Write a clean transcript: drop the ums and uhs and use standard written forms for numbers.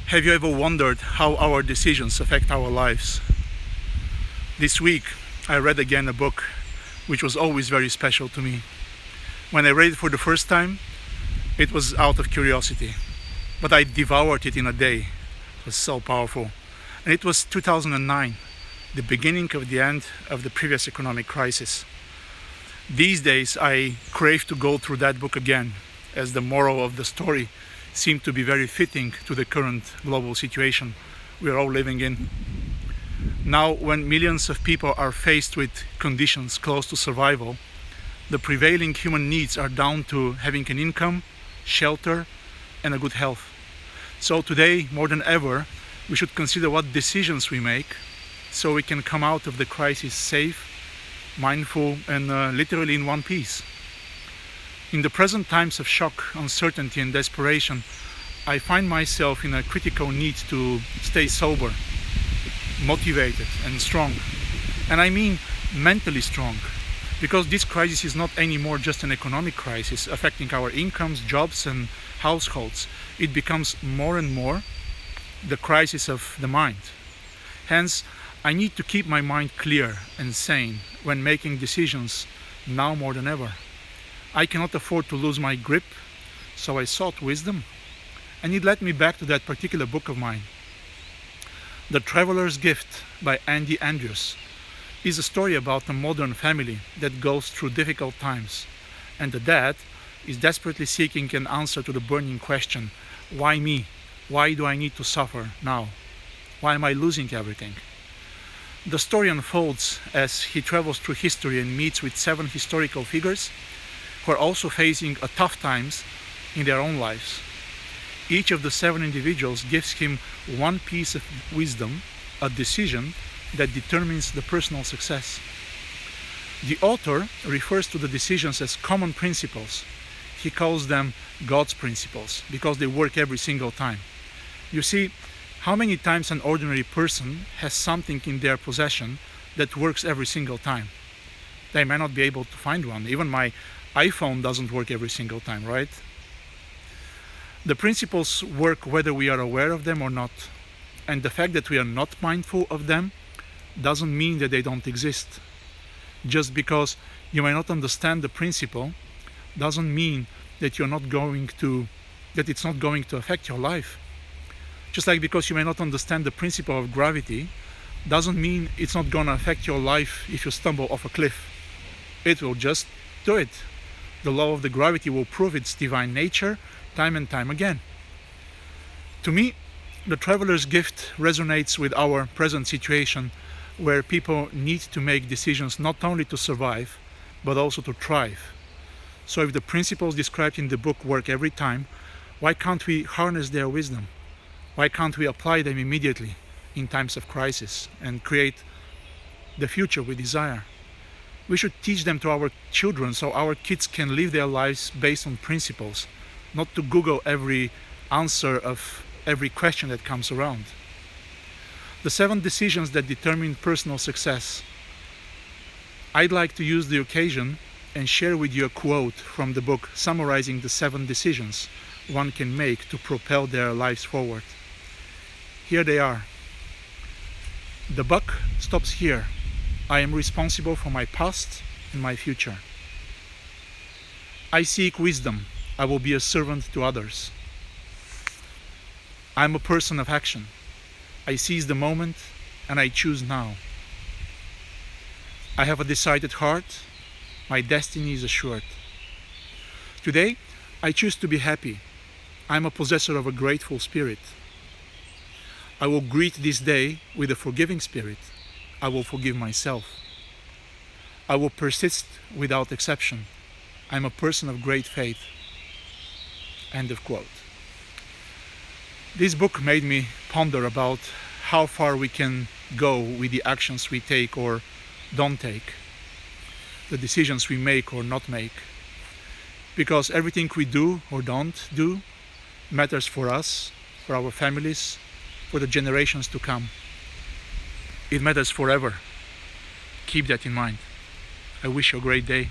Have you ever wondered how our decisions affect our lives? This week, I read again a book which was always very special to me. When I read it for the first time, it was out of curiosity, but I devoured it in a day. It was so powerful. And it was 2009, the beginning of the end of the previous economic crisis. These days, I crave to go through that book again, as the moral of the story seemed to be very fitting to the current global situation we are all living in. Now, when millions of people are faced with conditions close to survival, the prevailing human needs are down to having an income, shelter, and a good health. So today, more than ever, we should consider what decisions we make so we can come out of the crisis safe, mindful, and literally in one piece. In the present times of shock, uncertainty, and desperation, I find myself in a critical need to stay sober, motivated, and strong. And I mean mentally strong, because this crisis is not anymore just an economic crisis affecting our incomes, jobs, and households. It becomes more and more the crisis of the mind. Hence, I need to keep my mind clear and sane when making decisions now more than ever. I cannot afford to lose my grip, so I sought wisdom, and it led me back to that particular book of mine. The Traveler's Gift by Andy Andrews is a story about a modern family that goes through difficult times, and the dad is desperately seeking an answer to the burning question, why me? Why do I need to suffer now? Why am I losing everything? The story unfolds as he travels through history and meets with 7 historical figures who are also facing tough times in their own lives. Each of the 7 individuals gives him one piece of wisdom, a decision that determines the personal success. The author refers to the decisions as common principles. He calls them God's principles because they work every single time. You see, how many times an ordinary person has something in their possession that works every single time? They may not be able to find one. Even my iPhone doesn't work every single time, right? The principles work whether we are aware of them or not. And the fact that we are not mindful of them doesn't mean that they don't exist. Just because you may not understand the principle doesn't mean that it's not going to affect your life. Just like because you may not understand the principle of gravity doesn't mean it's not going to affect your life if you stumble off a cliff. It will just do it. The law of the gravity will prove its divine nature time and time again. To me, the Traveler's Gift resonates with our present situation, where people need to make decisions not only to survive, but also to thrive. So if the principles described in the book work every time, why can't we harness their wisdom? Why can't we apply them immediately in times of crisis and create the future we desire? We should teach them to our children so our kids can live their lives based on principles, not to Google every answer of every question that comes around. The 7 decisions that determine personal success. I'd like to use the occasion and share with you a quote from the book summarizing the 7 decisions one can make to propel their lives forward. Here they are. The buck stops here. I am responsible for my past and my future. I seek wisdom. I will be a servant to others. I am a person of action. I seize the moment and I choose now. I have a decided heart. My destiny is assured. Today, I choose to be happy. I am a possessor of a grateful spirit. I will greet this day with a forgiving spirit. I will forgive myself. I will persist without exception. I am a person of great faith. End of quote. This book made me ponder about how far we can go with the actions we take or don't take, the decisions we make or not make. Because everything we do or don't do matters for us, for our families, for the generations to come. It matters forever. Keep that in mind. I wish you a great day.